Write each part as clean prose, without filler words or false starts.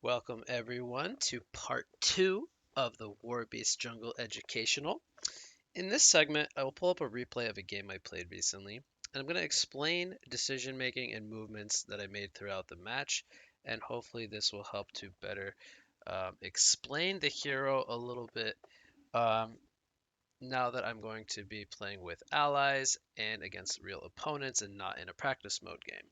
Welcome everyone to part two of the Warbeast Jungle Educational. In this segment, I will pull up a replay of a game I played recently, and I'm going to explain decision making and movements that I made throughout the match, and hopefully this will help to better explain the hero a little bit um, now that I'm going to be playing with allies and against real opponents and not in a practice mode game.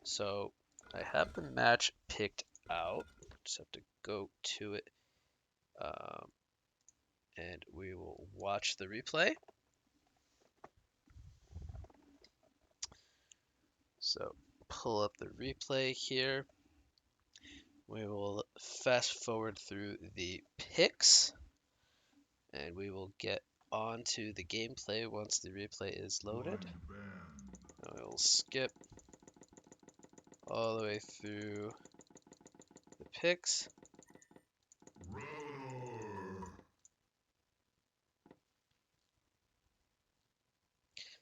So I have the match picked out. Just have to go to it, um, and we will watch the replay. So pull up the replay here. We will fast forward through the picks, and we will get onto the gameplay once the replay is loaded. I will skip all the way through the picks.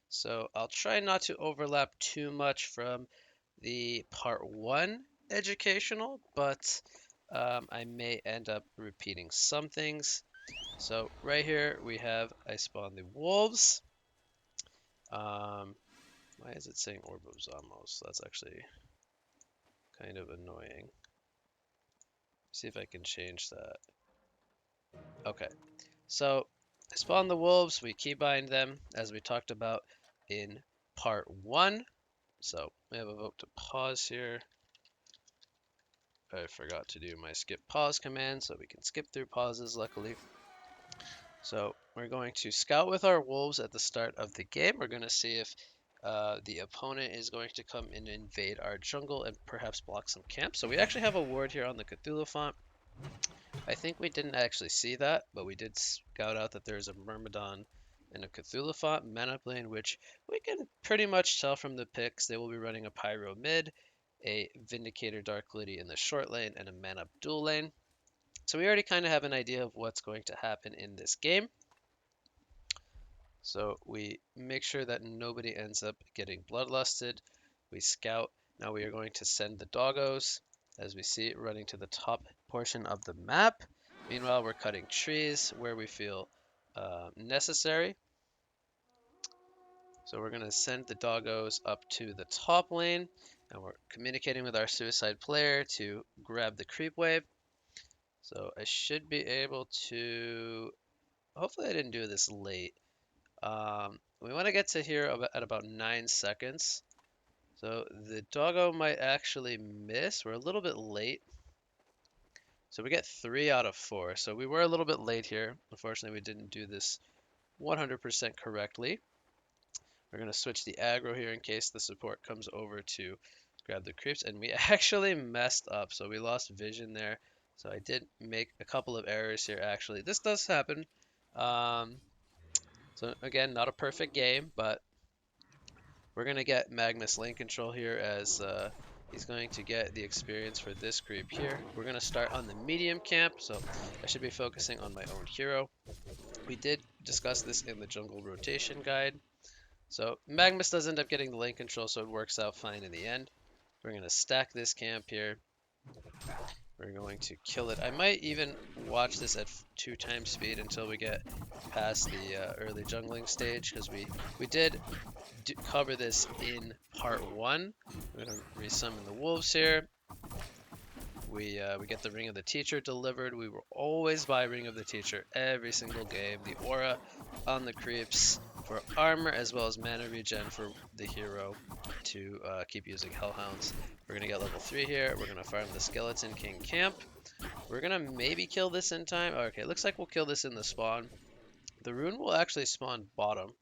So I'll try not to overlap too much from the part one educational, but I may end up repeating some things. So right here we have I spawn the wolves. Why is it saying Orb of Zamos? That's actually kind of annoying. See if I can change that. Okay, so I spawn the wolves. We keybind them as we talked about in part one. So we have a vote to pause here. I forgot to do my skip pause command, so we can skip through pauses, luckily. So we're going to scout with our wolves at the start of the game. We're going to see if the opponent is going to come and invade our jungle and perhaps block some camps. So we actually have a ward here on the Cthulhu font. I think we didn't actually see that, but we did scout out that there's a Myrmidon and a Cthulhu font mana lane, which we can pretty much tell from the picks. They will be running a Pyro mid, a Vindicator Dark Lady in the short lane, and a mana dual lane. So we already kind of have an idea of what's going to happen in this game. So we make sure that nobody ends up getting bloodlusted. We scout. Now we are going to send the doggos, as we see, running to the top portion of the map. Meanwhile, we're cutting trees where we feel necessary. So we're going to send the doggos up to the top lane, and we're communicating with our suicide player to grab the creep wave. So I should be able to... Hopefully I didn't do this late. We want to get to here at about 9 seconds. So the doggo might actually miss. We're a little bit late. So we get 3 out of 4. So we were a little bit late here. Unfortunately, we didn't do this 100% correctly. We're going to switch the aggro here in case the support comes over to grab the creeps. And we actually messed up. So we lost vision there. So I did make a couple of errors here, actually. This does happen. So again, not a perfect game, but we're going to get Magnus lane control here as he's going to get the experience for this creep here. We're going to start on the medium camp, so I should be focusing on my own hero. We did discuss this in the jungle rotation guide. So Magnus does end up getting the lane control, so it works out fine in the end. We're going to stack this camp here. We're going to kill it. I might even watch this at 2 times speed until we get past the early jungling stage, because we did cover this in part 1. We're going to resummon the wolves here. We get the Ring of the Teacher delivered. We will always buy Ring of the Teacher every single game. The aura on the creeps for armor as well as mana regen for the hero to keep using Hellhounds. We're going to get level 3 here. We're going to farm the Skeleton King camp. We're going to maybe kill this in time. Okay, looks like we'll kill this in the spawn. The rune will actually spawn bottom.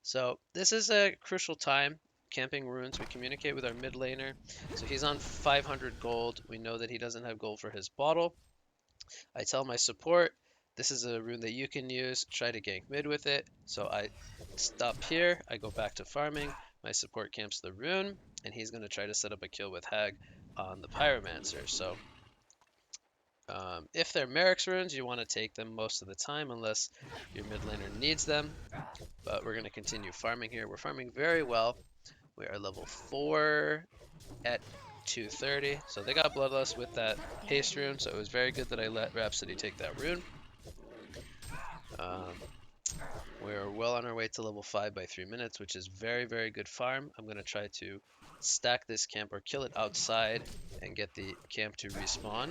So this is a crucial time, camping runes. We communicate with our mid laner. So he's on 500 gold. We know that he doesn't have gold for his bottle. I tell my support, this is a rune that you can use. Try to gank mid with it. So I stop here. I go back to farming. My support camps the rune, and he's going to try to set up a kill with Hag on the Pyromancer. So if they're Merrick's runes, you want to take them most of the time unless your mid laner needs them. But we're going to continue farming here. We're farming very well. We are level 4 at 230. So they got Bloodlust with that haste rune, so it was very good that I let Rhapsody take that rune. Um, we're well on our way to level 5 by 3 minutes, which is very, very good farm. I'm going to try to stack this camp or kill it outside and get the camp to respawn.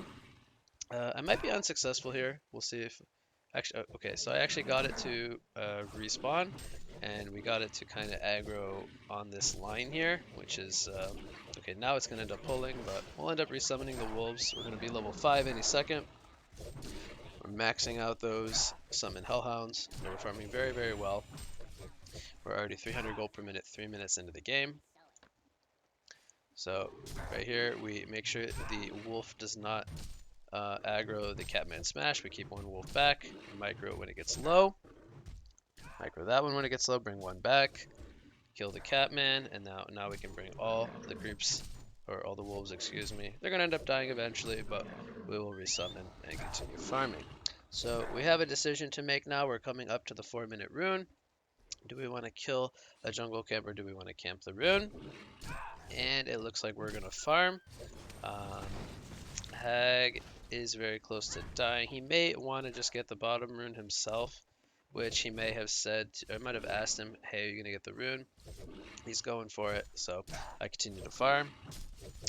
I might be unsuccessful here. We'll see if... Actually, okay, so I actually got it to respawn, and we got it to kind of aggro on this line here, which is... okay, now it's going to end up pulling, but we'll end up resummoning the wolves. We're going to be level 5 any second. We're maxing out those summon hellhounds, and we're farming very, very well. We're already 300 gold per minute, 3 minutes into the game. So right here, we make sure the wolf does not aggro the Catman Smash. We keep one wolf back, micro it when it gets low, micro that one when it gets low, bring one back, kill the Catman, and now we can bring all the creeps, or all the wolves, excuse me. They're gonna end up dying eventually, but we will resummon and continue farming. So we have a decision to make now. We're coming up to the 4-minute rune. Do we want to kill a jungle camp or do we want to camp the rune? And it looks like we're gonna farm. Hag is very close to dying. He may want to just get the bottom rune himself, which he may have said, I might have asked him, hey, are you going to get the rune? He's going for it, so I continue to farm.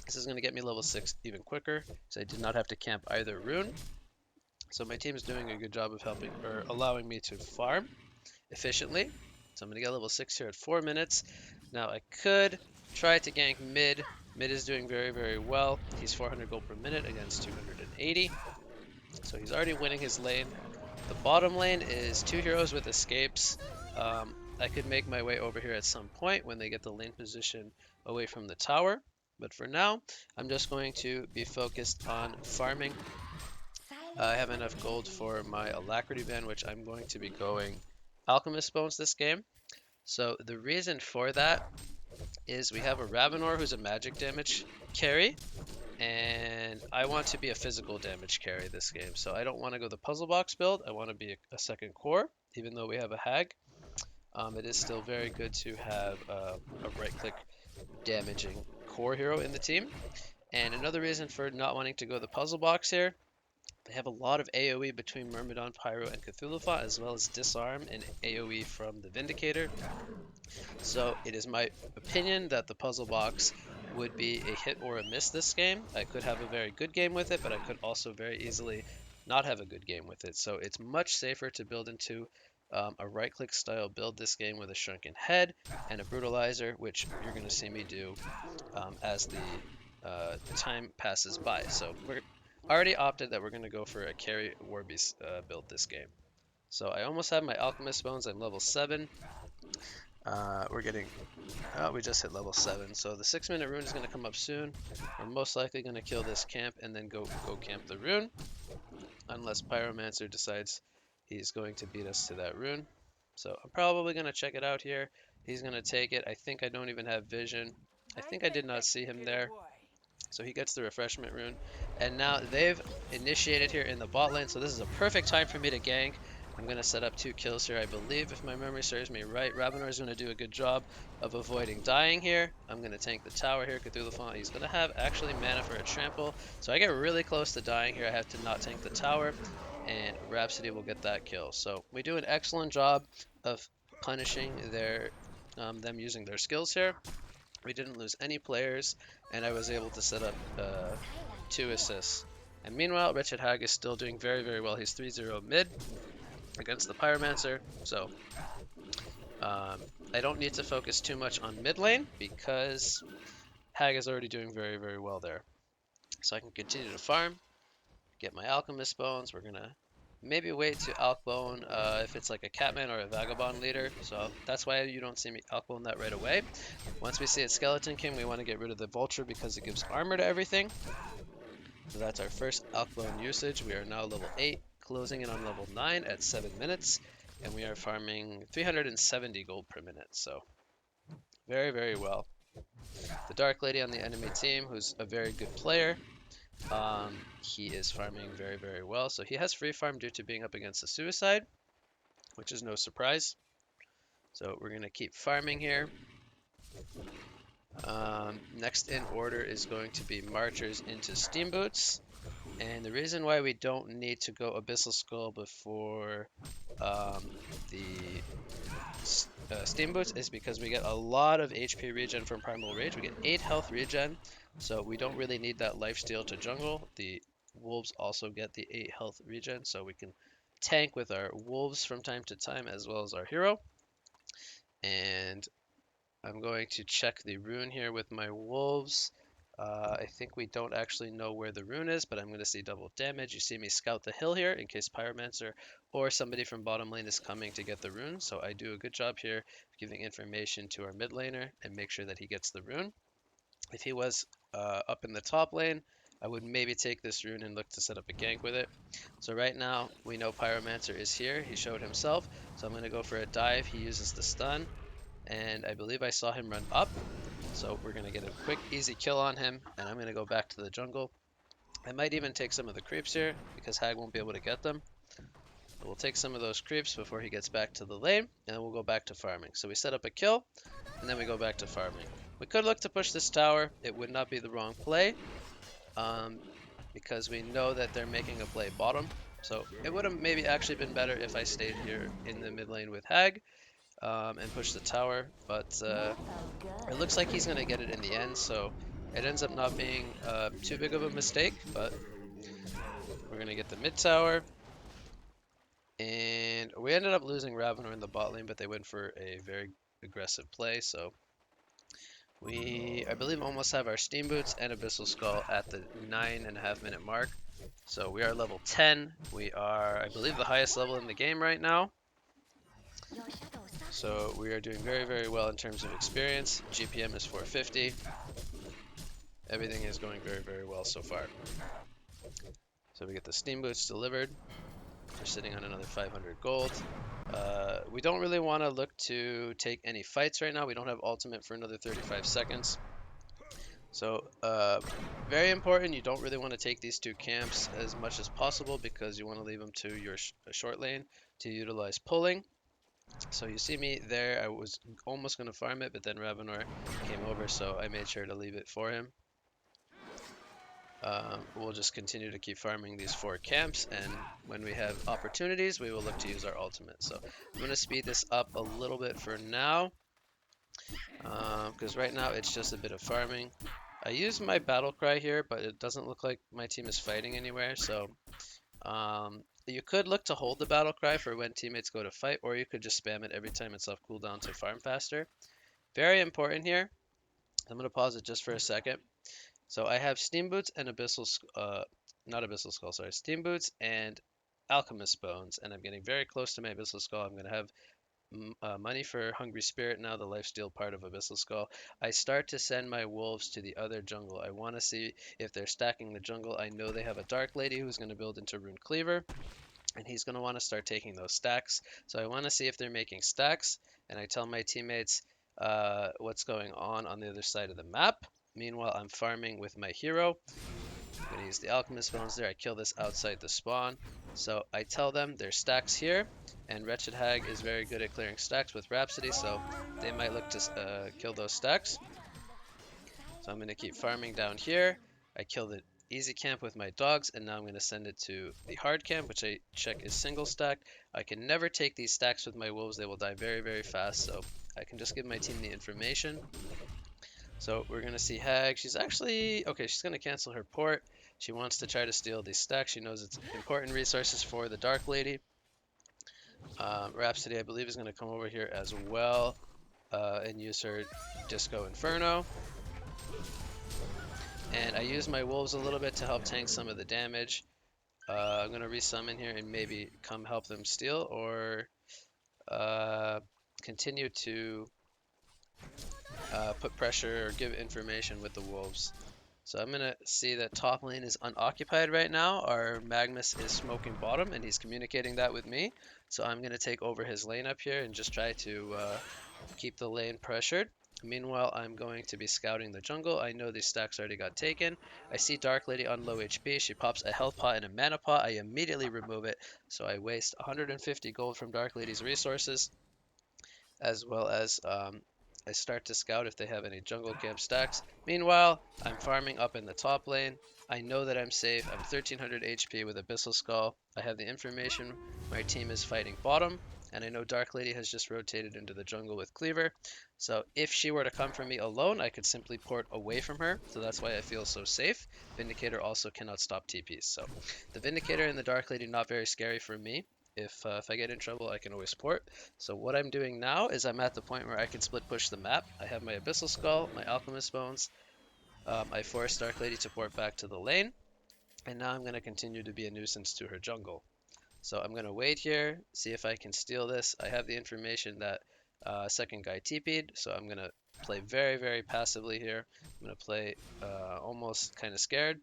This is going to get me level 6 even quicker, so I did not have to camp either rune. So my team is doing a good job of helping, or allowing me to farm efficiently. So I'm going to get level 6 here at 4 minutes. Now I could try to gank mid. Mid is doing very, very well. He's 400 gold per minute against 280. So he's already winning his lane. The bottom lane is 2 heroes with escapes. I could make my way over here at some point when they get the lane position away from the tower. But for now, I'm just going to be focused on farming. I have enough gold for my Alacrity Band, which I'm going to be going Alchemist Bones this game. So the reason for that is we have a Ravenor who's a magic damage carry, and I want to be a physical damage carry this game. So I don't want to go the puzzle box build. I want to be a second core, even though we have a Hag. It is still very good to have a right-click damaging core hero in the team. And another reason for not wanting to go the puzzle box here, they have a lot of AoE between Myrmidon, Pyro, and Cthulhu, as well as Disarm and AoE from the Vindicator. So it is my opinion that the puzzle box would be a hit or a miss this game. I could have a very good game with it, but I could also very easily not have a good game with it. So it's much safer to build into a right-click style build this game with a Shrunken Head and a Brutalizer, which you're going to see me do as the time passes by. So we're already opted that we're going to go for a carry Warbeast build this game. So I almost have my Alchemist Bones. I'm level 7. We're getting... Oh, we just hit level 7. So the 6-minute rune is going to come up soon. We're most likely going to kill this camp and then go camp the rune. Unless Pyromancer decides he's going to beat us to that rune. So I'm probably going to check it out here. He's going to take it. I think I don't even have vision. I think I did not see him there. So he gets the refreshment rune. And now they've initiated here in the bot lane. So this is a perfect time for me to gank. I'm going to set up 2 kills here, I believe, if my memory serves me right. Ravenor is going to do a good job of avoiding dying here. I'm going to tank the tower here. Cthulhu, he's going to have actually mana for a trample. So I get really close to dying here. I have to not tank the tower, and Rhapsody will get that kill. So we do an excellent job of punishing their them using their skills here. We didn't lose any players, and I was able to set up 2 assists. And meanwhile, Wretched Hag is still doing very, very well. He's 3-0 mid against the Pyromancer, so I don't need to focus too much on mid lane because Hag is already doing very, very well there. So I can continue to farm, get my Alchemist Bones. We're gonna maybe wait to Alkbone if it's like a Catman or a Vagabond leader, so that's why you don't see me Alkbone that right away. Once we see a Skeleton King, we want to get rid of the Vulture because it gives armor to everything. So that's our first Alkbone usage. We are now level 8. Closing in on level 9 at 7 minutes, and we are farming 370 gold per minute, so very, very well. The Dark Lady on the enemy team, who's a very good player, he is farming very, very well. So he has free farm due to being up against the Suicide, which is no surprise. So we're going to keep farming here. Next in order is going to be Marchers into Steamboots. And the reason why we don't need to go Abyssal Skull before the Steamboots is because we get a lot of HP regen from Primal Rage. We get 8 health regen, so we don't really need that lifesteal to jungle. The wolves also get the 8 health regen, so we can tank with our wolves from time to time as well as our hero. And I'm going to check the rune here with my wolves. I think we don't actually know where the rune is, but I'm going to see double damage. You see me scout the hill here in case Pyromancer or somebody from bottom lane is coming to get the rune. So I do a good job here giving information to our mid laner and make sure that he gets the rune. If he was up in the top lane, I would maybe take this rune and look to set up a gank with it. So right now, we know Pyromancer is here. He showed himself. So I'm going to go for a dive. He uses the stun. And I believe I saw him run up. So we're going to get a quick, easy kill on him, and I'm going to go back to the jungle. I might even take some of the creeps here, because Hag won't be able to get them. But we'll take some of those creeps before he gets back to the lane, and then we'll go back to farming. So we set up a kill, and then we go back to farming. We could look to push this tower. It would not be the wrong play, because we know that they're making a play bottom. So it would have maybe actually been better if I stayed here in the mid lane with Hag. And push the tower, but it looks like he's going to get it in the end, so it ends up not being too big of a mistake, but we're going to get the mid tower, and we ended up losing Ravenor in the bot lane, but they went for a very aggressive play, so we, I believe, almost have our Steamboots and Abyssal Skull at the 9.5 minute mark, so we are level 10. We are, I believe, the highest level in the game right now. So we are doing very, very well in terms of experience. GPM is 450. Everything is going very, very well so far. So we get the Steamboots delivered. We're sitting on another 500 gold. We don't really want to look to take any fights right now. We don't have ultimate for another 35 seconds. So very important, you don't really want to take these two camps as much as possible because you want to leave them to your short lane to utilize pulling. So you see me there, I was almost going to farm it, but then Ravenor came over, so I made sure to leave it for him. We'll just continue to keep farming these 4 camps, and when we have opportunities, we will look to use our ultimate. So I'm going to speed this up a little bit for now, because right now it's just a bit of farming. I use my battle cry here, but it doesn't look like my team is fighting anywhere, so you could look to hold the battle cry for when teammates go to fight, or you could just spam it every time it's off cooldown to farm faster. Very important here. I'm going to pause it just for a second. So I have Steamboots and not Abyssal Skull, sorry, Steamboots and Alchemist Bones, and I'm getting very close to my Abyssal Skull. I'm going to have money for Hungry Spirit now, the lifesteal part of Abyssal Skull. I start to send my wolves to the other jungle. I want to see if they're stacking the jungle. I know they have a Dark Lady who's going to build into Rune Cleaver, and he's going to want to start taking those stacks. So I want to see if they're making stacks, and I tell my teammates what's going on the other side of the map. Meanwhile, I'm farming with my hero. I'm going to use the Alchemist Bones there. I kill this outside the spawn. So I tell them there's stacks here, and Wretched Hag is very good at clearing stacks with Rhapsody, so they might look to kill those stacks. So I'm going to keep farming down here. I kill the easy camp with my dogs, and now I'm going to send it to the hard camp, which I check is single stacked. I can never take these stacks with my wolves. They will die very, very fast, so I can just give my team the information. So we're going to see Hag. She's actually, okay, she's going to cancel her port. She wants to try to steal these stacks. She knows it's important resources for the Dark Lady. Rhapsody, I believe, is going to come over here as well and use her Disco Inferno. And I use my wolves a little bit to help tank some of the damage. I'm going to resummon here and maybe come help them steal, or continue to put pressure or give information with the wolves. So I'm going to see that top lane is unoccupied right now. Our Magmus is smoking bottom, and he's communicating that with me. So I'm going to take over his lane up here and just try to keep the lane pressured. Meanwhile, I'm going to be scouting the jungle. I know these stacks already got taken. I see Dark Lady on low HP. She pops a health pot and a mana pot. I immediately remove it. So I waste 150 gold from Dark Lady's resources, as well as I start to scout if they have any jungle camp stacks. Meanwhile, I'm farming up in the top lane. I know that I'm safe. I'm 1300 HP with Abyssal Skull. I have the information my team is fighting bottom, and I know Dark Lady has just rotated into the jungle with Cleaver. So if she were to come for me alone, I could simply port away from her. So that's why I feel so safe. Vindicator also cannot stop TPs. So the Vindicator and the Dark Lady not very scary for me. If I get in trouble, I can always port. So what I'm doing now is I'm at the point where I can split push the map. I have my Abyssal Skull, my Alchemist Bones. I forced Dark Lady to port back to the lane. And now I'm going to continue to be a nuisance to her jungle. So I'm going to wait here, see if I can steal this. I have the information that second guy TP'd, so I'm going to play very, very passively here. I'm going to play almost kind of scared.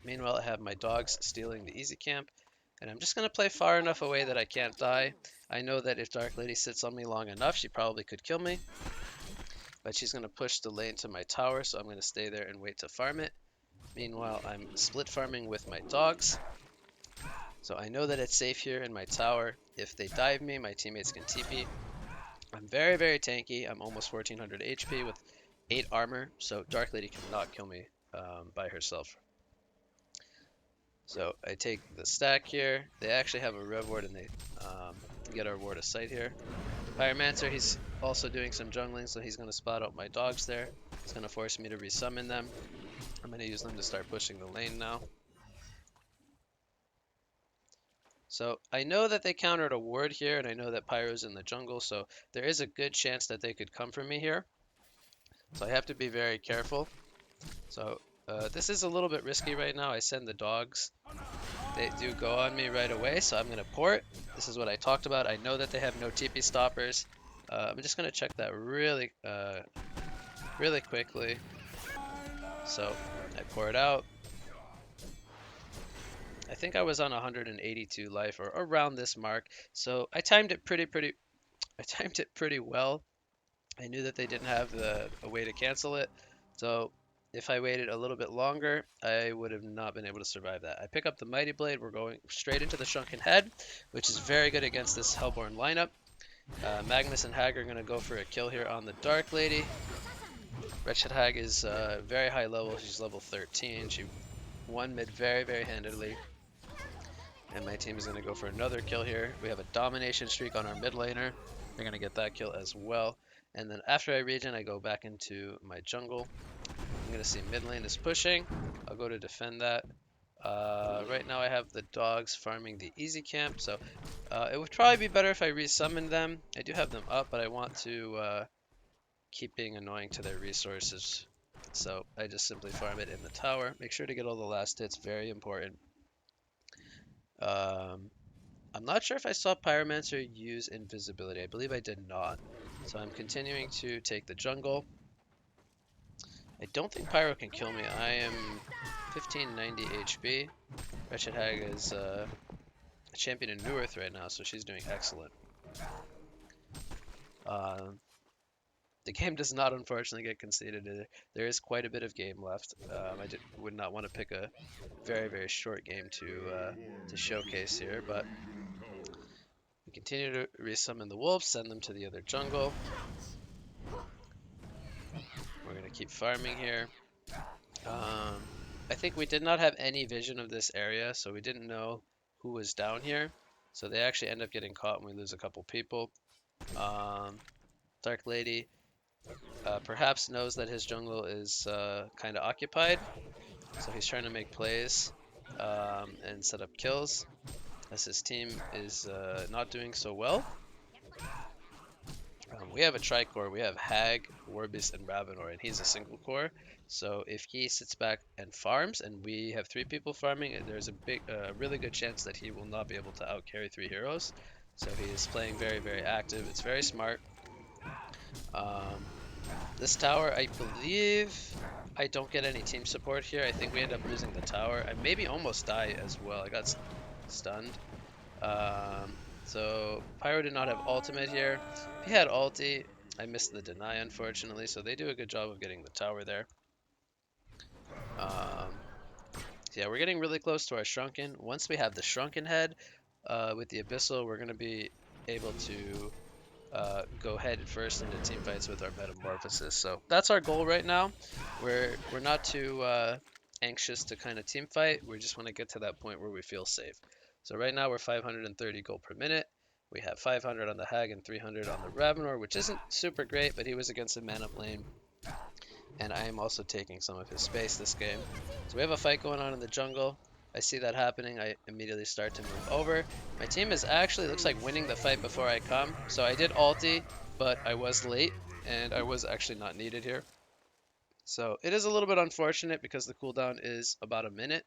Meanwhile, I have my dogs stealing the easy camp. And I'm just going to play far enough away that I can't die. I know that if Dark Lady sits on me long enough, she probably could kill me. But she's going to push the lane to my tower, so I'm going to stay there and wait to farm it. Meanwhile, I'm split farming with my dogs. So I know that it's safe here in my tower. If they dive me, my teammates can TP. I'm very, very tanky. I'm almost 1400 HP with 8 armor, so Dark Lady cannot kill me by herself. So I take the stack here. They actually have a rev ward and they get our ward of sight here. Pyromancer, he's also doing some jungling, so he's going to spot out my dogs there. He's going to force me to resummon them. I'm going to use them to start pushing the lane now. So I know that they countered a ward here, and I know that Pyro's in the jungle, so there is a good chance that they could come for me here. So I have to be very careful. So this is a little bit risky right now. I send the dogs. They do go on me right away, so I'm going to port. This is what I talked about. I know that they have no TP stoppers. I'm just going to check that really quickly. So I pour it out. I think I was on 182 life or around this mark. So I timed it pretty well. I knew that they didn't have a way to cancel it. So if I waited a little bit longer, I would have not been able to survive that. I pick up the Mighty Blade. We're going straight into the Shrunken Head, which is very good against this Hellborn lineup. Magnus and Hag are going to go for a kill here on the Dark Lady. Wretched Hag is very high level. She's level 13. She won mid very, very handedly. And my team is going to go for another kill here. We have a domination streak on our mid laner. They're going to get that kill as well. And then after I regen, I go back into my jungle. I'm going to see mid lane is pushing. I'll go to defend that. Right now I have the dogs farming the easy camp. So it would probably be better if I resummoned them. I do have them up, but I want to keep being annoying to their resources. So I just simply farm it in the tower. Make sure to get all the last hits. Very important. I'm not sure if I saw Pyromancer use invisibility. I believe I did not. So I'm continuing to take the jungle. I don't think Pyro can kill me. I am 1590 HP. Wretched Hag is a champion in New Earth right now, so she's doing excellent. The game does not unfortunately get conceded. There is quite a bit of game left. I would not want to pick a very, very short game to showcase here, but we continue to resummon the wolves, send them to the other jungle. We're going to keep farming here. I think we did not have any vision of this area, so we didn't know who was down here. So they actually end up getting caught and we lose a couple people. Dark Lady perhaps knows that his jungle is kind of occupied, so he's trying to make plays and set up kills, as his team is not doing so well. We have a tricore. We have Hag, Warbeast, and Ravenor, and he's a single core. So if he sits back and farms, and we have 3 people farming, there's a really good chance that he will not be able to outcarry 3 heroes. So he is playing very, very active. It's very smart. This tower, I believe I don't get any team support here. I think we end up losing the tower. I maybe almost die as well. I got stunned. So Pyro did not have ultimate here. If he had ulti, I missed the deny unfortunately, so they do a good job of getting the tower there. So yeah, we're getting really close to our Shrunken. Once we have the Shrunken Head with the Abyssal, we're going to be able to go head first into team fights with our Metamorphosis. So that's our goal right now. We're not too anxious to kind of team fight. We just want to get to that point where we feel safe. So right now we're 530 gold per minute. We have 500 on the Hag and 300 on the Ravenor, which isn't super great, but he was against a man up lane. And I am also taking some of his space this game. So we have a fight going on in the jungle. I see that happening. I immediately start to move over. My team is actually, looks like, winning the fight before I come. So I did ulti, but I was late, and I was actually not needed here. So it is a little bit unfortunate because the cooldown is about a minute.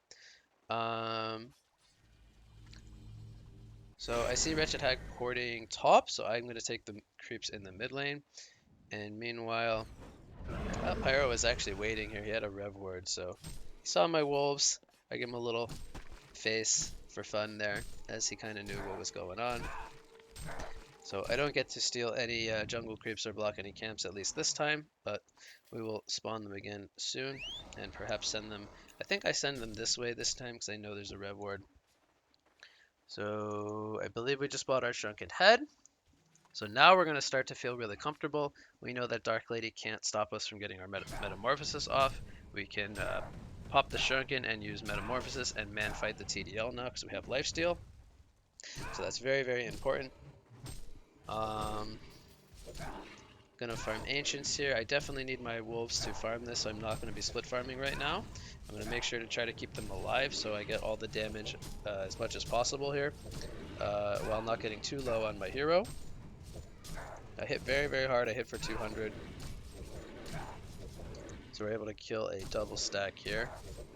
So I see Wretched Hag porting top, so I'm going to take the creeps in the mid lane. And meanwhile, Pyro was actually waiting here. He had a rev ward, so he saw my wolves. I give him a little face for fun there, as he kind of knew what was going on. So I don't get to steal any jungle creeps or block any camps, at least this time, but we will spawn them again soon, and perhaps send them. I think I send them this way this time, because I know there's a rev ward. So I believe we just bought our Shrunken Head. So now we're going to start to feel really comfortable. We know that Dark Lady can't stop us from getting our Metamorphosis off. We can pop the Shrunken and use Metamorphosis and man fight the TDL now because we have lifesteal. So that's very, very important. Gonna farm Ancients here. I definitely need my wolves to farm this, so I'm not going to be split farming right now. I'm going to make sure to try to keep them alive so I get all the damage as much as possible here while not getting too low on my hero. I hit very, very hard. I hit for 200. So we're able to kill a double stack here.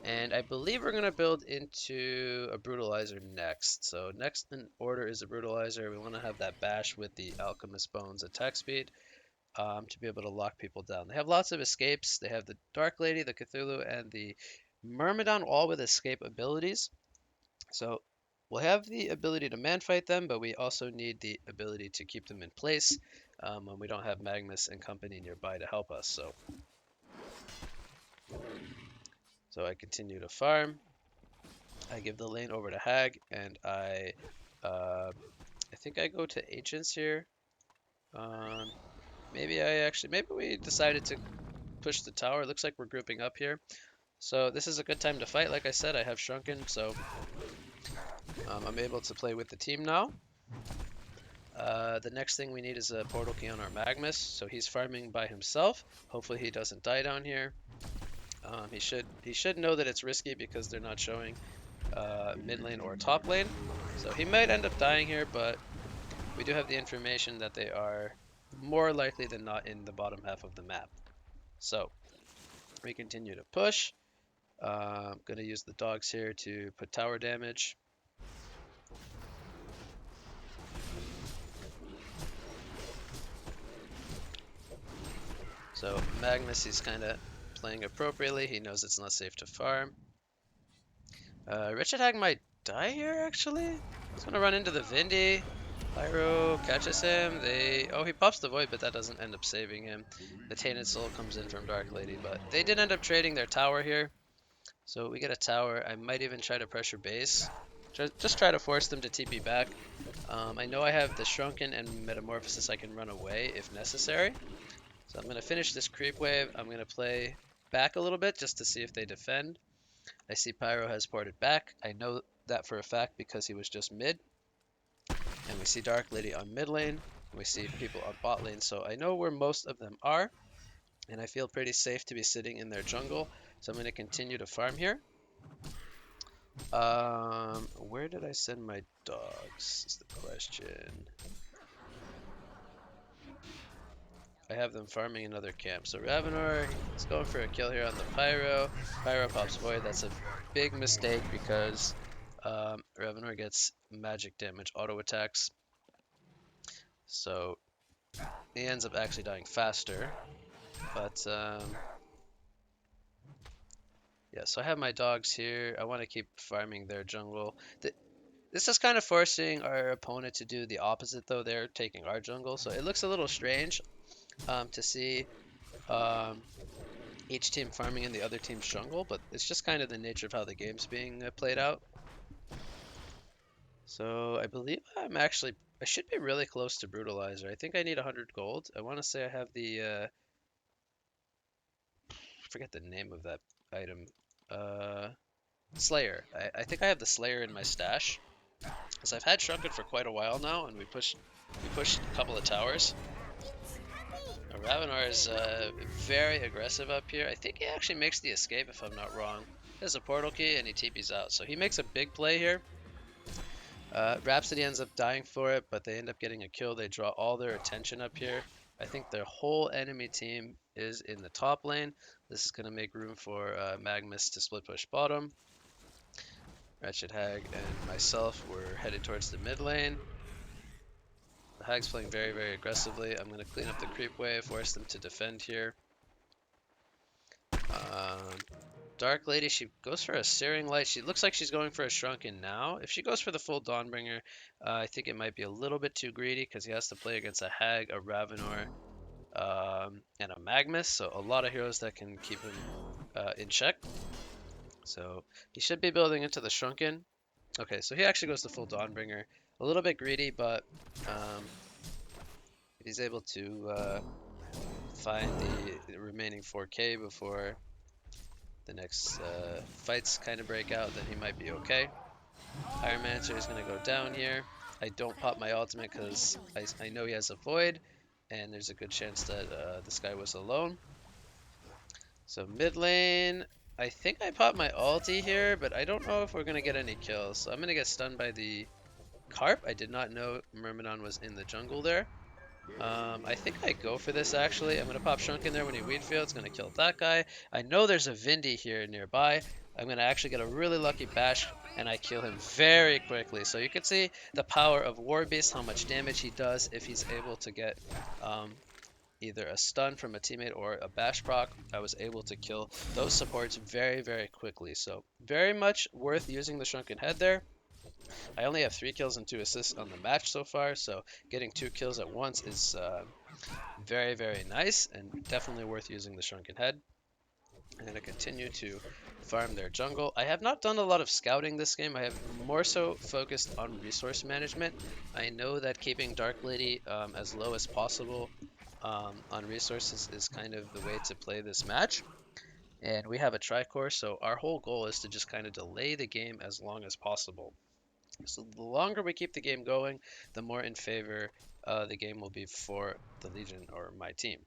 And I believe we're going to build into a Brutalizer next. So next in order is a Brutalizer. We want to have that bash with the Alchemist Bones attack speed to be able to lock people down. They have lots of escapes. They have the Dark Lady, the Cthulhu, and the Myrmidon all with escape abilities. So we'll have the ability to man fight them, but we also need the ability to keep them in place when we don't have Magnus and company nearby to help us. So I continue to farm. I give the lane over to Hag, and I think I go to Ancients here. Maybe we decided to push the tower. It looks like we're grouping up here. So this is a good time to fight. Like I said, I have Shrunken, so I'm able to play with the team now. The next thing we need is a portal key on our Magnus, so he's farming by himself. Hopefully he doesn't die down here. He should know that it's risky because they're not showing mid lane or top lane. So he might end up dying here, but we do have the information that they are more likely than not in the bottom half of the map. So we continue to push. I'm going to use the dogs here to put tower damage. So Magnus is kind of playing appropriately. He knows it's not safe to farm. Wretched Hag might die here, actually. He's going to run into the Vindy. Pyro catches him. Oh, he pops the Void, but that doesn't end up saving him. The Tainted Soul comes in from Dark Lady, but they did end up trading their tower here. So we get a tower. I might even try to pressure base. Just try to force them to TP back. I know I have the Shrunken and Metamorphosis. I can run away if necessary. So I'm going to finish this creep wave. I'm going to play back a little bit just to see if they defend. I see Pyro has ported back. I know that for a fact because he was just mid. And we see Dark Lady on mid lane. And we see people on bot lane. So I know where most of them are. And I feel pretty safe to be sitting in their jungle. So I'm going to continue to farm here. Where did I send my dogs is the question. I have them farming another camp. So Ravenor is going for a kill here on the Pyro. Pyro pops Void. That's a big mistake because Ravenor gets magic damage auto attacks. So he ends up actually dying faster. But yeah, so I have my dogs here. I want to keep farming their jungle. This is kind of forcing our opponent to do the opposite, though. They're taking our jungle, so it looks a little strange to see each team farming in the other team's jungle, but it's just kind of the nature of how the game's being played out. So I believe I should be really close to Brutalizer. I think I need 100 gold. I want to say I have the, I forget the name of that item. Uh, Slayer. I think I have the Slayer in my stash. Because I've had Shrunken for quite a while now, and we pushed a couple of towers. Ravenar is very aggressive up here. I think he actually makes the escape, if I'm not wrong. He has a portal key, and he TP's out. So he makes a big play here. Rhapsody ends up dying for it, but they end up getting a kill. They draw all their attention up here. I think their whole enemy team is in the top lane. This is going to make room for Magmus to split push bottom. Wretched Hag and myself were headed towards the mid lane. The Hag's playing very, very aggressively. I'm going to clean up the creep wave, force them to defend here. Dark Lady, she goes for a Searing Light. She looks like she's going for a Shrunken now. If she goes for the full Dawnbringer, I think it might be a little bit too greedy because he has to play against a Hag, a Ravenor, and a Magmus. So a lot of heroes that can keep him in check. So he should be building into the Shrunken. Okay, so he actually goes to full Dawnbringer. A little bit greedy, but he's able to find the remaining 4k before the next fights kind of break out, then he might be okay. Pyromancer is going to go down here. I don't pop my ultimate because I know he has a Void, and there's a good chance that this guy was alone. So mid lane, I think I popped my ulti here, but I don't know if we're going to get any kills. So I'm going to get stunned by the Carp. I did not know Myrmidon was in the jungle there. I think I go for this actually. I'm going to pop Shrunken there when he weed field. It's going to kill that guy. I know there's a Vindy here nearby. I'm going to actually get a really lucky bash and I kill him very quickly. So you can see the power of Warbeast, how much damage he does if he's able to get either a stun from a teammate or a bash proc. I was able to kill those supports very, very quickly. So very much worth using the Shrunken Head there. I only have 3 kills and 2 assists on the match so far, so getting 2 kills at once is very, very nice and definitely worth using the Shrunken Head. I'm going to continue to farm their jungle. I have not done a lot of scouting this game. I have more so focused on resource management. I know that keeping Dark Lady as low as possible on resources is kind of the way to play this match. And we have a Tricore, so our whole goal is to just kind of delay the game as long as possible. So the longer we keep the game going, the more in favor the game will be for the Legion or my team.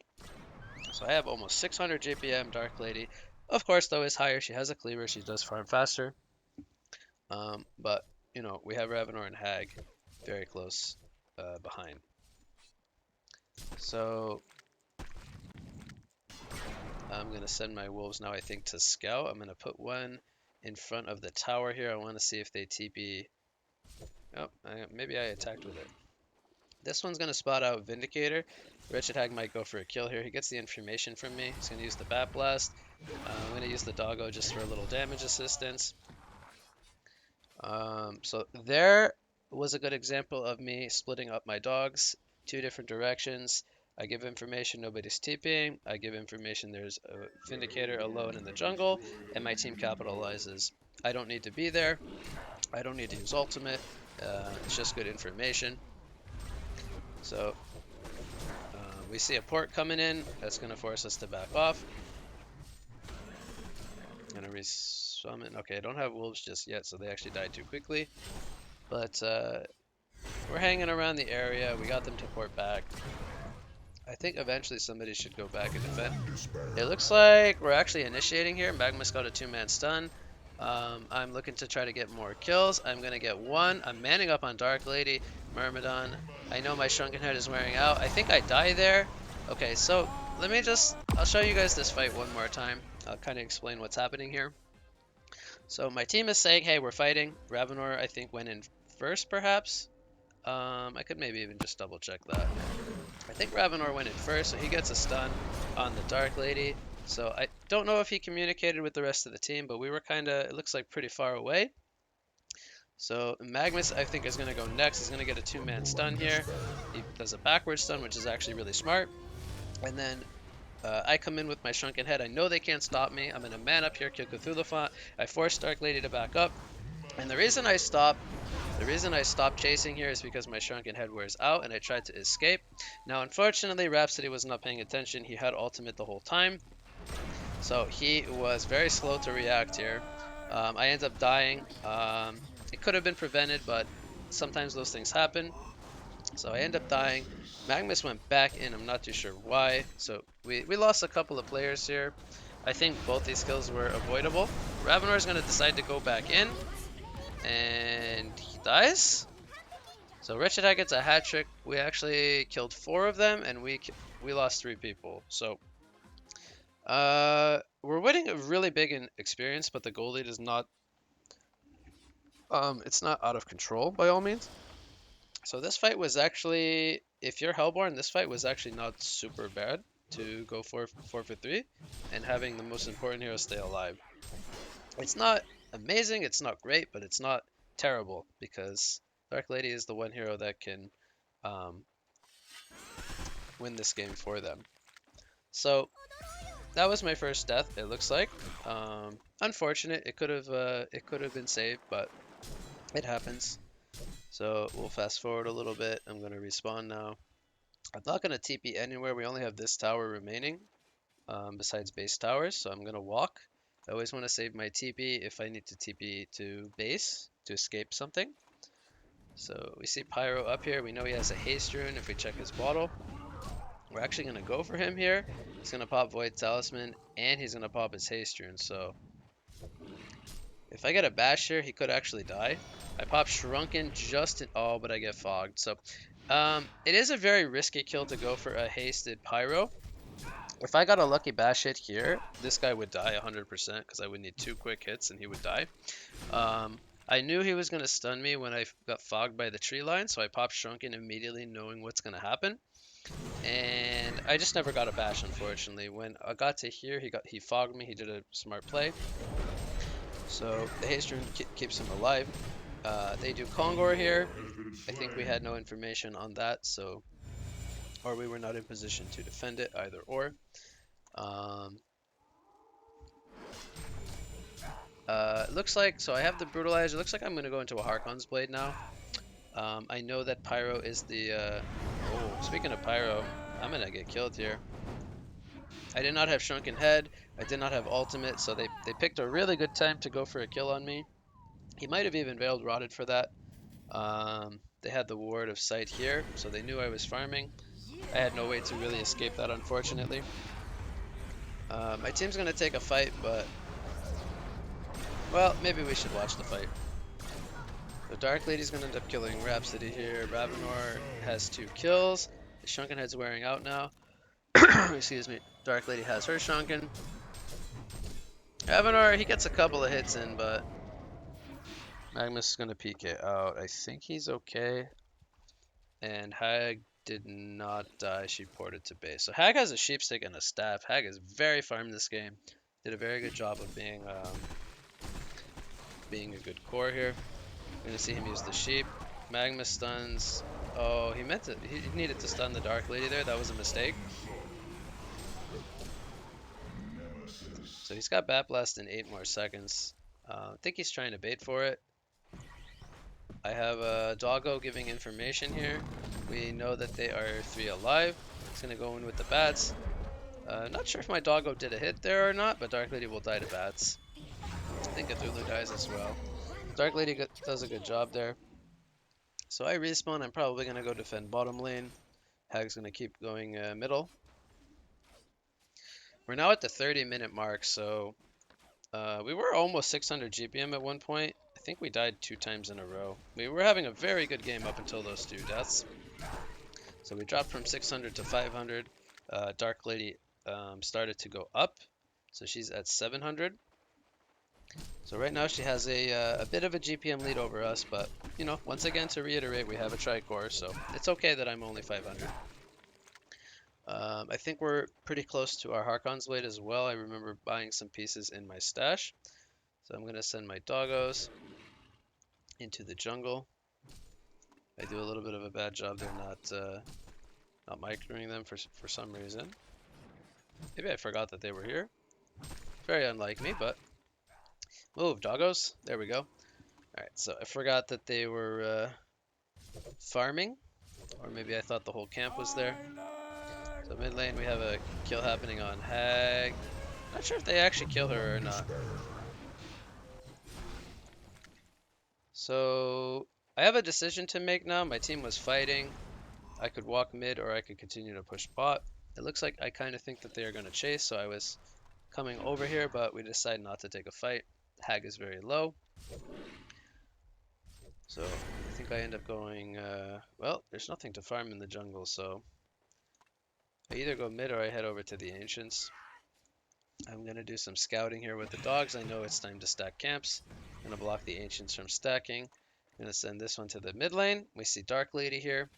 So I have almost 600 JPM. Dark Lady, of course, though, is higher. She has a cleaver. She does farm faster. But, you know, we have Ravenor and Hag very close behind. So I'm going to send my wolves now, I think, to scout. I'm going to put one in front of the tower here. I want to see if they TP. Oh, maybe I attacked with it. This one's going to spot out Vindicator. Wretched Hag might go for a kill here. He gets the information from me. He's going to use the Bat Blast. I'm going to use the Doggo just for a little damage assistance. So there was a good example of me splitting up my dogs 2 different directions. I give information nobody's TPing. I give information there's a Vindicator alone in the jungle, and my team capitalizes. I don't need to be there. I don't need to use ultimate. It's just good information. So we see a port coming in. That's going to force us to back off. I'm going to resummon. Okay, I don't have wolves just yet, so they actually died too quickly. But we're hanging around the area. We got them to port back. I think eventually somebody should go back and defend. It looks like we're actually initiating here. Magmus got a 2-man stun. I'm looking to try to get more kills. I'm going to get 1. I'm manning up on Dark Lady, Myrmidon. I know my Shrunken Head is wearing out. I think I die there. Okay, so let me I'll show you guys this fight one more time. I'll kind of explain what's happening here. So my team is saying, hey, we're fighting. Ravenor, I think, went in first, perhaps. I could maybe even just double check that. I think Ravenor went in first, so he gets a stun on the Dark Lady. So I don't know if he communicated with the rest of the team, but we were kind of, it looks like pretty far away. So Magmus, I think, is going to go next. He's going to get a 2-man stun here. He does a backward stun, which is actually really smart. And then I come in with my Shrunken Head. I know they can't stop me. I'm going to man up here, kill Cthulhu Font. I force Dark Lady to back up. And the reason I stop The reason I stopped chasing here is because my Shrunken Head wears out and I tried to escape. Now, unfortunately, Rhapsody was not paying attention. He had ultimate the whole time. So he was very slow to react here. I ended up dying. It could have been prevented, but sometimes those things happen. So I ended up dying. Magnus went back in. I'm not too sure why. So we lost a couple of players here. I think both these kills were avoidable. Ravenor is going to decide to go back in. And he dies. So Wretched Hag gets a hat trick. We actually killed 4 of them, and we lost 3 people. So we're winning a really big in experience, but the gold lead is not it's not out of control by all means. So this fight was actually, if you're Hellborn, this fight was actually not super bad to go 4 for 3 and having the most important hero stay alive. It's not amazing, it's not great, but it's not terrible because Dark Lady is the one hero that can win this game for them. So that was my first death. It looks like unfortunate. It could have been saved, but it happens. So we'll fast forward a little bit. I'm gonna respawn now. I'm not gonna TP anywhere. We only have this tower remaining, besides base towers. So I'm gonna walk. I always want to save my TP if I need to TP to base to escape something. So we see Pyro up here. We know he has a haste rune if we check his bottle. We're actually going to go for him here. He's going to pop Void Talisman, and he's going to pop his haste rune. So if I get a bash here, he could actually die. I pop Shrunken just in... Oh, but I get fogged. So it is a very risky kill to go for a hasted Pyro. If I got a lucky bash hit here, this guy would die 100% because I would need 2 quick hits and he would die. I knew he was going to stun me when I got fogged by the tree line, so I popped Shrunken immediately knowing what's going to happen. And I just never got a bash, unfortunately. When I got to here, he fogged me. He did a smart play. So the haste rune keeps him alive. They do Kongor here. I think we had no information on that, so or we were not in position to defend it, either or. It looks like, so I have the Brutalizer. It looks like I'm going to go into a Harkon's Blade now. I know that Pyro is the... Oh, speaking of Pyro, I'm going to get killed here. I did not have Shrunken Head. I did not have Ultimate, so they picked a really good time to go for a kill on me. He might have even Veiled Rotted for that. They had the Ward of Sight here, so they knew I was farming. I had no way to really escape that, unfortunately. My team's going to take a fight, but... Well, maybe we should watch the fight. The Dark Lady's going to end up killing Rhapsody here. Ravenor has 2 kills. The Shrunken Head's wearing out now. Excuse me. Dark Lady has her Shrunken. Ravenor, he gets a couple of hits in, but Magnus is going to PK out. I think he's okay. And Hag did not die. She ported to base. So Hag has a Sheepstick and a Staff. Hag is very farmed this game. Did a very good job of being a good core here. We're going to see him use the sheep. Magnus stuns. Oh, he needed to stun the Dark Lady there. That was a mistake. So he's got Bat Blast in 8 more seconds. I think he's trying to bait for it. I have Doggo giving information here. We know that they are 3 alive. He's going to go in with the bats. Not sure if my Doggo did a hit there or not, but Dark Lady will die to bats. I think Cthulhu dies as well. Dark Lady does a good job there. So I respawn. I'm probably going to go defend bottom lane. Hag's going to keep going middle. We're now at the 30-minute mark, so we were almost 600 GPM at one point. I think we died 2 times in a row. We were having a very good game up until those 2 deaths. So we dropped from 600 to 500. Dark Lady started to go up, so she's at 700. So right now she has a bit of a GPM lead over us, but you know, once again to reiterate, we have a Tricore, so it's okay that I'm only 500. I think we're pretty close to our Harkon's Blade as well. I remember buying some pieces in my stash. So I'm going to send my doggos into the jungle. I do a little bit of a bad job there not microing them for some reason. Maybe I forgot that they were here. Very unlike me, but... Move, doggos. There we go. Alright, so I forgot that they were farming, or maybe I thought the whole camp was there. So mid lane we have a kill happening on Hag. Not sure if they actually kill her or not. So I have a decision to make now. My team was fighting. I could walk mid or I could continue to push bot. It looks like I kind of think that they are going to chase, so I was coming over here, but we decided not to take a fight. Hag is very low. So I think I end up going, well, there's nothing to farm in the jungle, so I either go mid or I head over to the Ancients. I'm going to do some scouting here with the dogs. I know it's time to stack camps. I'm going to block the Ancients from stacking. I'm going to send this one to the mid lane. We see Dark Lady here.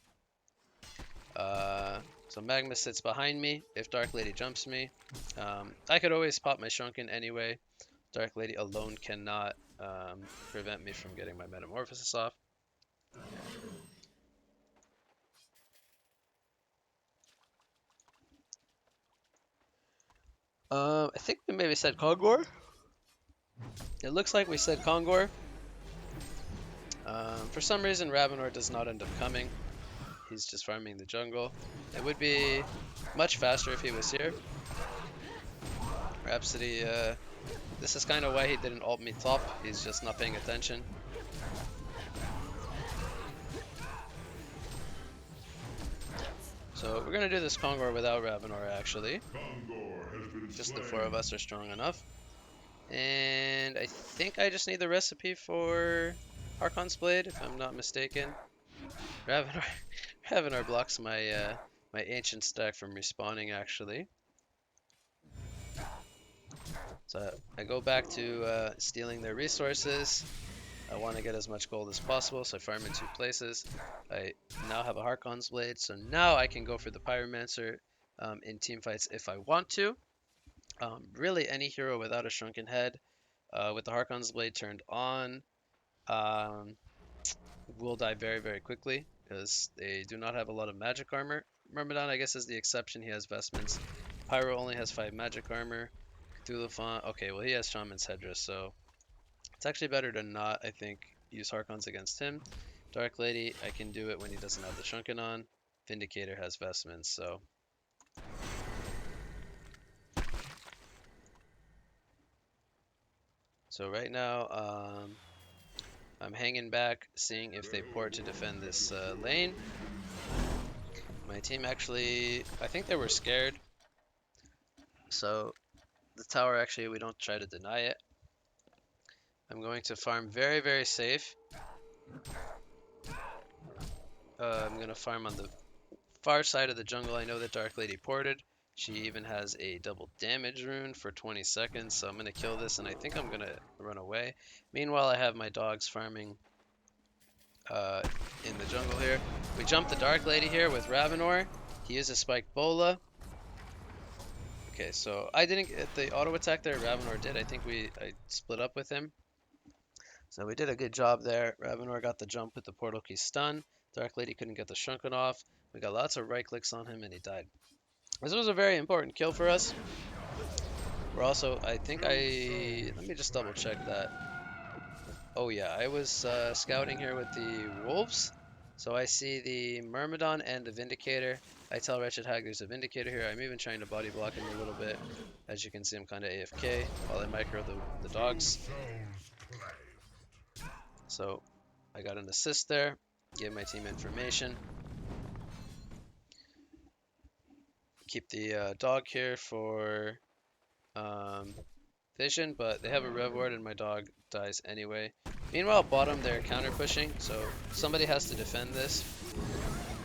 So Magma sits behind me if Dark Lady jumps me. I could always pop my Shrunken anyway. Dark Lady alone cannot prevent me from getting my Metamorphosis off. I think we maybe said Kongor. It looks like we said Kongor. For some reason, Ravenor does not end up coming. He's just farming the jungle. It would be much faster if he was here. Rhapsody, this is kind of why he didn't ult me top. He's just not paying attention. So we're gonna do this Kongor without Ravenor actually. Just the four of us are strong enough. And I think I just need the recipe for Archon's Blade, if I'm not mistaken. Ravenor blocks my my ancient stack from respawning actually. So I go back to stealing their resources. I want to get as much gold as possible, so I farm in two places. I now have a Harkon's Blade, so now I can go for the Pyromancer in team fights if I want to. Really, any hero without a Shrunken Head with the Harkon's Blade turned on will die very, very quickly because they do not have a lot of magic armor. Myrmidon, I guess, is the exception. He has vestments. Pyro only has 5 magic armor. Cthulhu, okay, well, he has Shaman's Headdress, so it's actually better to not, I think, use Harkons against him. Dark Lady, I can do it when he doesn't have the Shrunken on. Vindicator has vestments, so. So right now, I'm hanging back, seeing if they port to defend this lane. My team actually, I think they were scared. So the tower, actually, we don't try to deny it. I'm going to farm very, very safe. I'm going to farm on the far side of the jungle. I know that Dark Lady ported. She even has a double damage rune for 20 seconds, so I'm going to kill this, and I think I'm going to run away. Meanwhile, I have my dogs farming in the jungle here. We jump the Dark Lady here with Ravenor. He uses Spiked Bola. Okay, so I didn't get the auto attack there. Ravenor did. I think I split up with him. So we did a good job there. Ravenor got the jump with the Portal Key stun. Dark Lady couldn't get the Shrunken off. We got lots of right clicks on him and he died. This was a very important kill for us. We're also, let me just double check that. Oh yeah, I was scouting here with the Wolves. So I see the Myrmidon and the Vindicator. I tell Wretched Hag there's a Vindicator here. I'm even trying to body block him a little bit. As you can see, I'm kind of AFK while I micro the dogs. So I got an assist there. Give my team information. Keep the dog here for vision, but they have a Rev Ward and my dog dies anyway. Meanwhile, bottom, they're counter pushing, so somebody has to defend this.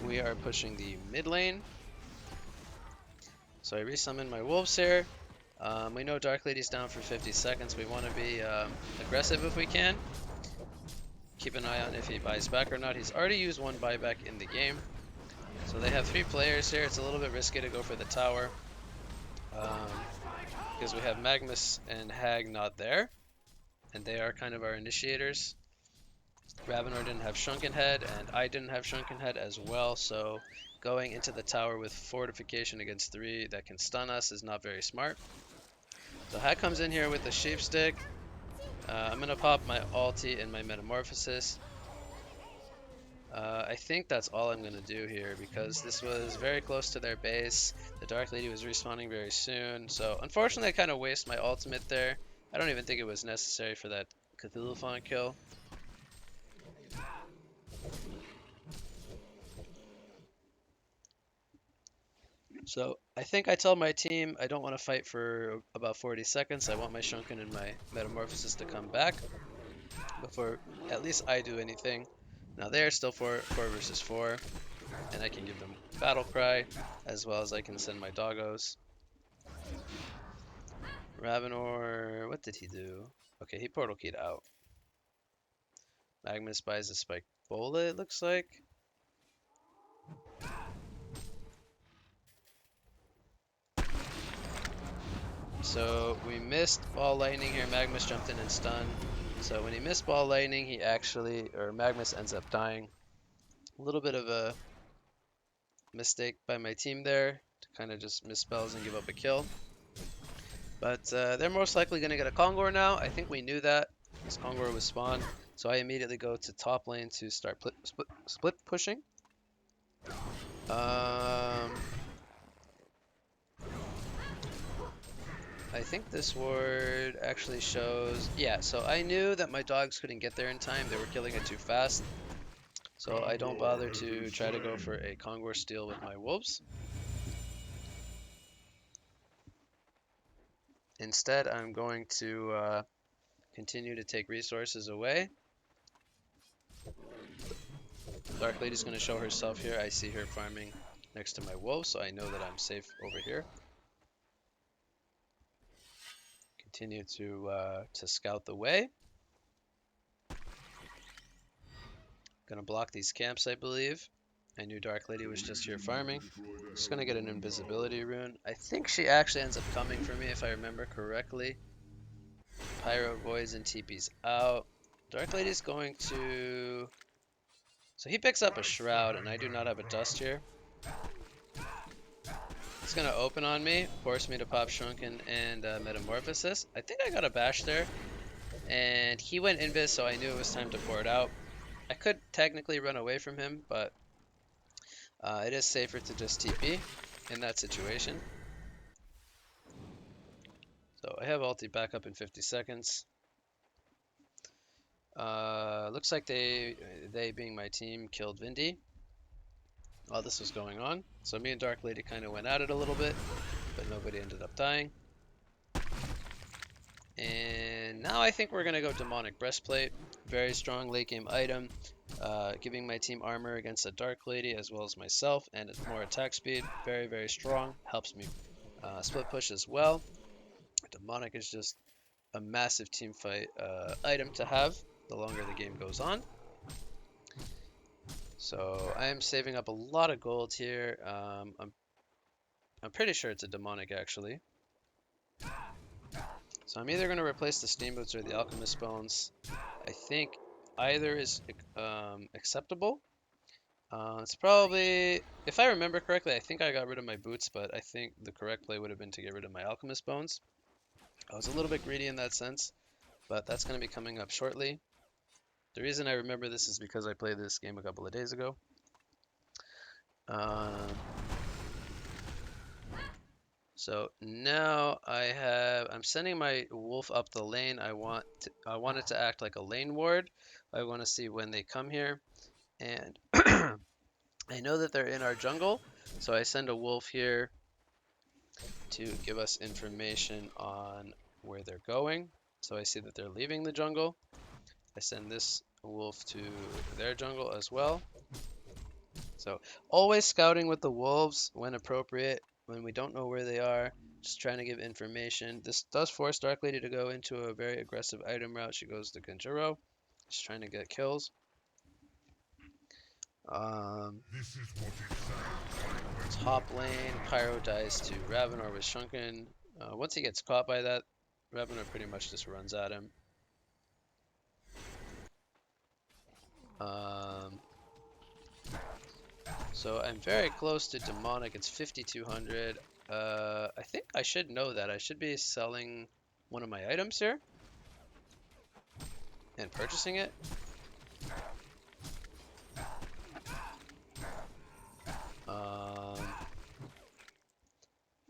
We are pushing the mid lane. So I resummon my wolves here. We know Dark Lady's down for 50 seconds. We want to be aggressive if we can. Keep an eye on if he buys back or not. He's already used one buyback in the game. So they have 3 players here. It's a little bit risky to go for the tower. Because we have Magmus and Hag not there. And they are kind of our initiators. Ravenor didn't have Shrunken Head, and I didn't have Shrunken Head as well, so going into the tower with fortification against 3 that can stun us is not very smart. So Hag comes in here with the Sheep Stick. I'm gonna pop my ulti and my metamorphosis. I think that's all I'm gonna do here because this was very close to their base. The Dark Lady was respawning very soon, so unfortunately I kind of waste my ultimate there. I don't even think it was necessary for that Cthulhu Font kill. So I think I tell my team I don't want to fight for about 40 seconds. I want my Shrunken and my Metamorphosis to come back before at least I do anything. Now they are still 4 versus 4, and I can give them Battle Cry, as well as I can send my doggos. Ravenor, what did he do? Okay, he Portal Keyed out. Magmus buys a Spike Bola, it looks like. So we missed Ball Lightning here. Magmus jumped in and stunned. So when he missed Ball Lightning, he actually, or Magmus ends up dying. A little bit of a mistake by my team there to kind of just miss spells and give up a kill. But they're most likely going to get a Kongor now. I think we knew that. This Kongor was spawned. So I immediately go to top lane to start split pushing. I think this ward actually shows... Yeah, so I knew that my dogs couldn't get there in time. They were killing it too fast. So I don't bother to try to go for a Kongor steal with my wolves. Instead, I'm going to continue to take resources away. Dark Lady's going to show herself here. I see her farming next to my wolves, so I know that I'm safe over here. Continue to scout the way. Gonna block these camps, I believe. I knew Dark Lady was just here farming. Just gonna get an invisibility rune. I think she actually ends up coming for me if I remember correctly. Pyro Voids and TP's out. Dark Lady's going to... So he picks up a Shroud and I do not have a Dust here. He's gonna open on me, force me to pop Shrunken and Metamorphosis. I think I got a bash there. And he went Invis, so I knew it was time to pour it out. I could technically run away from him, but it is safer to just TP in that situation. So I have ulti back up in 50 seconds. Looks like they being my team killed Vindy while this was going on. So me and Dark Lady kind of went at it a little bit, but nobody ended up dying. And now I think we're going to go Demonic Breastplate. Very strong late game item. Giving my team armor against a Dark Lady as well as myself, and more attack speed. Very, very strong. Helps me split push as well. Demonic is just a massive team fight item to have the longer the game goes on. So I am saving up a lot of gold here. I'm pretty sure it's a Demonic actually. So I'm either going to replace the Steamboats or the Alchemist Bones. I think either is acceptable. It's probably, if I remember correctly, I think I got rid of my boots, but I think the correct play would have been to get rid of my Alchemist Bones. I was a little bit greedy in that sense, but that's going to be coming up shortly. The reason I remember this is because I played this game a couple of days ago. So now I'm sending my wolf up the lane. I want it to act like a lane ward. I want to see when they come here, and I know that they're in our jungle, so I send a wolf here to give us information on where they're going. So I see that they're leaving the jungle. I send this wolf to their jungle as well. So always scouting with the wolves when appropriate, when we don't know where they are, just trying to give information. This does force Dark Lady to go into a very aggressive item route. She goes to Kanjuro, just trying to get kills. Top lane, Pyro dies to Ravenor with Shrunken. Once he gets caught by that, Ravenor pretty much just runs at him. So I'm very close to Demonic. It's 5,200. I think I should know that. I should be selling one of my items here. and purchasing it.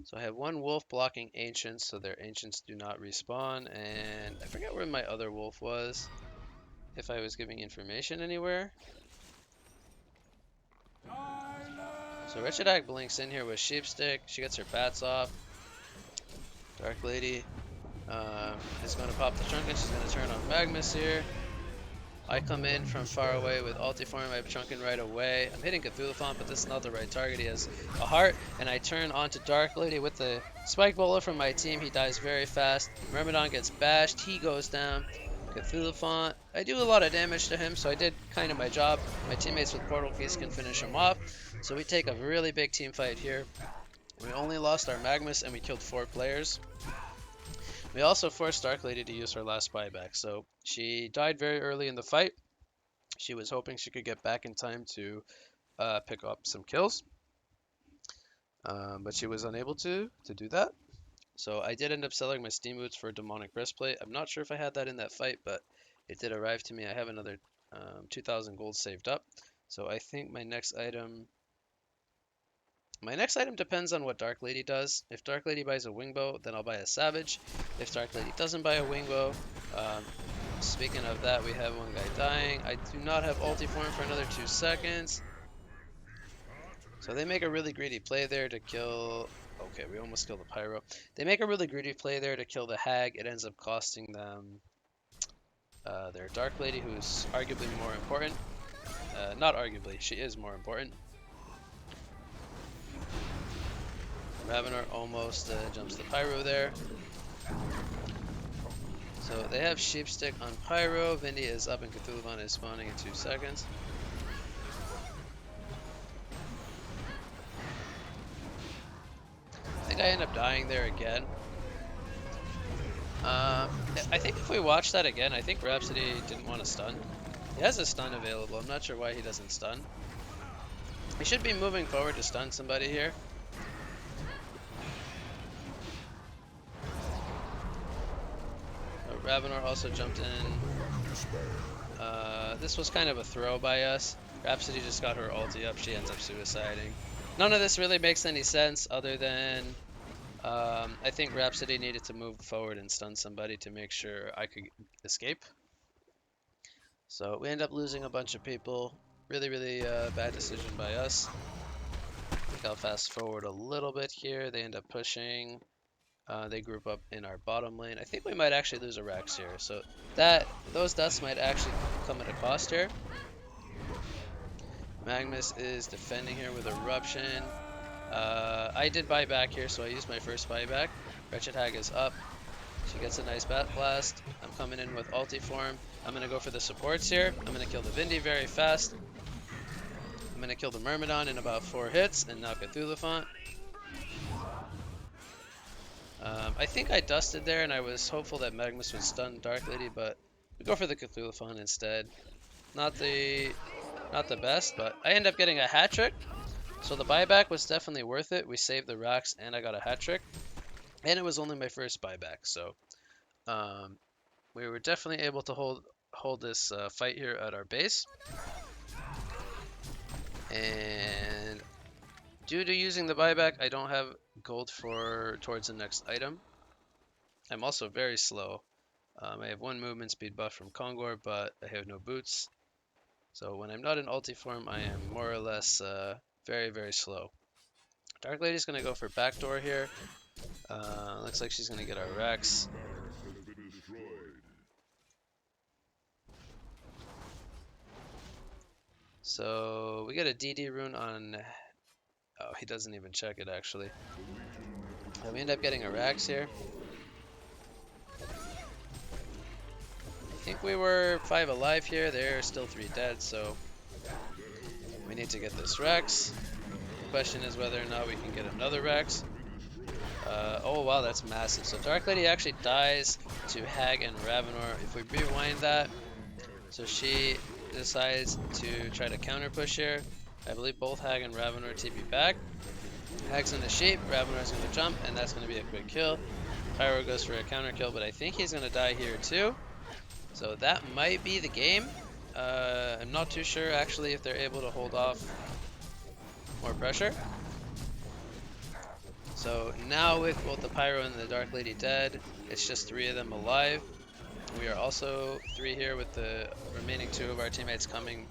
So I have one wolf blocking ancients, so their ancients do not respawn, and I forget where my other wolf was, if I was giving information anywhere. So Wretched Hag blinks in here with Sheepstick. She gets her bats off. Dark Lady is going to pop the Trunkin. She's going to turn on Magnus here. I come in from far away with Ultiform. I have Trunkin right away. I'm hitting Cthulhuphant, but this is not the right target. He has a heart, and I turn onto Dark Lady with the Spike Bowler from my team. He dies very fast. Myrmidon gets bashed. He goes down. Cthulhuphant. I do a lot of damage to him, so I did kind of my job. My teammates with Portal Keys can finish him off. So we take a really big team fight here. We only lost our Magnus, and we killed 4 players. We also forced Dark Lady to use her last buyback, so she died very early in the fight. She was hoping she could get back in time to pick up some kills, but she was unable to do that. So I did end up selling my Steam Boots for a Demonic Breastplate. I'm not sure if I had that in that fight, but it did arrive to me. I have another 2,000 gold saved up, so I think my next item depends on what Dark Lady does. If Dark Lady buys a Wingbow, then I'll buy a Savage. If Dark Lady doesn't buy a Wingbow, speaking of that, we have one guy dying. I do not have Ultiform for another 2 seconds. So they make a really greedy play there to kill... Okay, we almost killed the Pyro. They make a really greedy play there to kill the Hag. It ends up costing them their Dark Lady, who's arguably more important. Not arguably, she is more important. Ravenor almost jumps the Pyro there. So they have Sheepstick on Pyro. Vindy is up and Cthulhuphant is spawning in 2 seconds. I think I end up dying there again. I think if we watch that again, I think Rhapsody didn't want to stun. He has a stun available. I'm not sure why he doesn't stun. He should be moving forward to stun somebody here. Ravenor also jumped in. This was kind of a throw by us. Rhapsody just got her ulti up. She ends up suiciding. None of this really makes any sense other than I think Rhapsody needed to move forward and stun somebody to make sure I could escape. So we end up losing a bunch of people. Really, really bad decision by us. I think I'll fast forward a little bit here. They end up pushing. They group up in our bottom lane. I think we might actually lose a Rex here. So those deaths might actually come at a cost here. Magnus is defending here with Eruption. I did buy back here, so I used my first buyback. Wretched Hag is up. She gets a nice Bat Blast. I'm coming in with Ultiform. I'm going to go for the supports here. I'm going to kill the Vindy very fast. I'm going to kill the Myrmidon in about 4 hits and knock Cthulhuphant. I think I dusted there, and I was hopeful that Magnus would stun Dark Lady, but we go for the Cthulhuphant instead. Not the best, but I end up getting a hat trick. So the buyback was definitely worth it. We saved the racks, and I got a hat trick. And it was only my first buyback, so we were definitely able to hold this fight here at our base. And due to using the buyback, I don't have gold towards the next item. I'm also very slow. I have 1 movement speed buff from Kongor, but I have no boots. So when I'm not in Ultiform, I am more or less very, very slow. Dark Lady's going to go for backdoor here. Looks like she's going to get our Rex. So we get a DD rune on... Oh, he doesn't even check it actually. And we end up getting a Rax here. I think we were 5 alive here. They're still 3 dead, so we need to get this Rex. The question is whether or not we can get another Rex. Oh wow, that's massive. So Dark Lady actually dies to Hag and Ravenor. If we rewind that, so she decides to try to counter push here. I believe both Hag and Ravenor TP back. Hag's in the sheep, Ravenor's going to jump, and that's going to be a quick kill. Pyro goes for a counter kill, but I think he's going to die here too. So So that might be the game. I'm not too sure actually if they're able to hold off more pressure. So now with both the Pyro and the Dark Lady dead, it's just 3 of them alive. We are also 3 here with the remaining 2 of our teammates coming.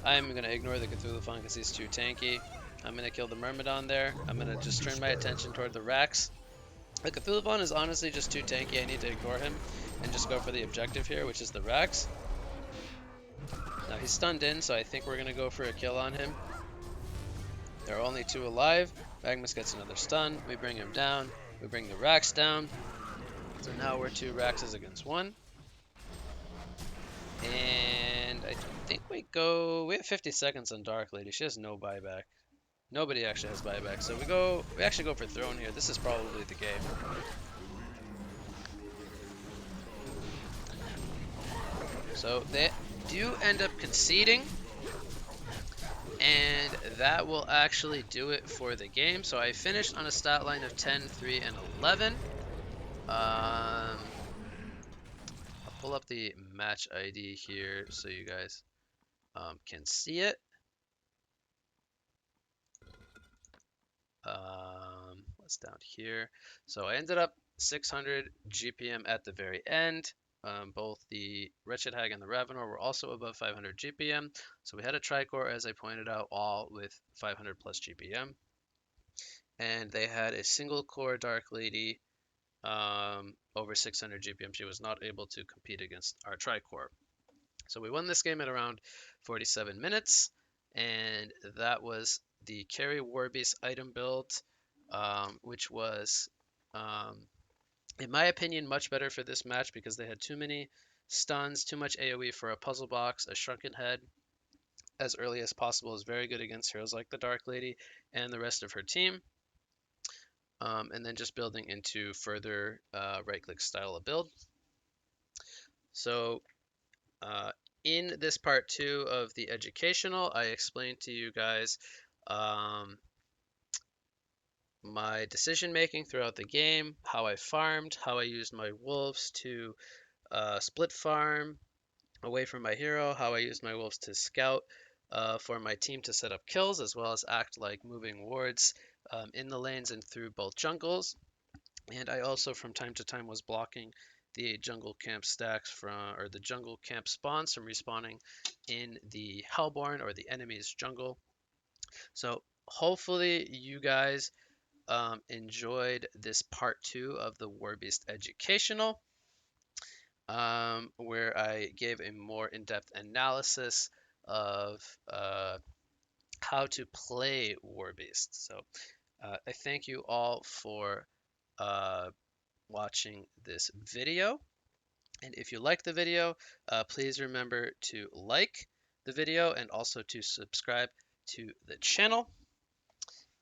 I'm going to ignore the Cthulhuphon because he's too tanky. I'm going to kill the Myrmidon there. I'm going to just turn my attention toward the Rax. The Cthulhuphon is honestly just too tanky. I need to ignore him and just go for the objective here, which is the Rax. Now he's stunned in, so I think we're going to go for a kill on him. There are only 2 alive. Magnus gets another stun. We bring him down. We bring the Rax down. So now we're 2 Raxes against 1. And I think we have 50 seconds on Dark Lady. She has no buyback. Nobody actually has buyback. So we actually go for Throne here. This is probably the game. So they do end up conceding. And that will actually do it for the game. So I finished on a stat line of 10, 3, and 11. I'll pull up the match ID here so you guys can see it. What's down here? So I ended up 600 GPM at the very end. Both the Wretched Hag and the Ravenor were also above 500 GPM. So we had a Tricore, as I pointed out, all with 500 plus GPM. And they had a single core Dark Lady over 600 GPM. She was not able to compete against our Tricore. So we won this game at around 47 minutes. And that was the Carry Warbeast item build, which was, in my opinion, much better for this match because they had too many stuns, too much AoE for a puzzle box. A Shrunken Head as early as possible is very good against heroes like the Dark Lady and the rest of her team. And then just building into further right-click style of build. So in this part 2 of the educational, I explained to you guys my decision making throughout the game, how I farmed, how I used my wolves to split farm away from my hero, how I used my wolves to scout for my team to set up kills, as well as act like moving wards in the lanes and through both jungles. And I also from time to time was blocking the jungle camp stacks or the jungle camp spawns from respawning in the Hellborn or the enemy's jungle. So hopefully you guys enjoyed this part 2 of the Warbeast Educational, where I gave a more in-depth analysis of how to play Warbeast. So I thank you all for watching this video. And if you like the video, please remember to like the video and also to subscribe to the channel.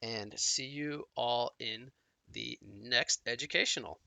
And see you all in the next educational.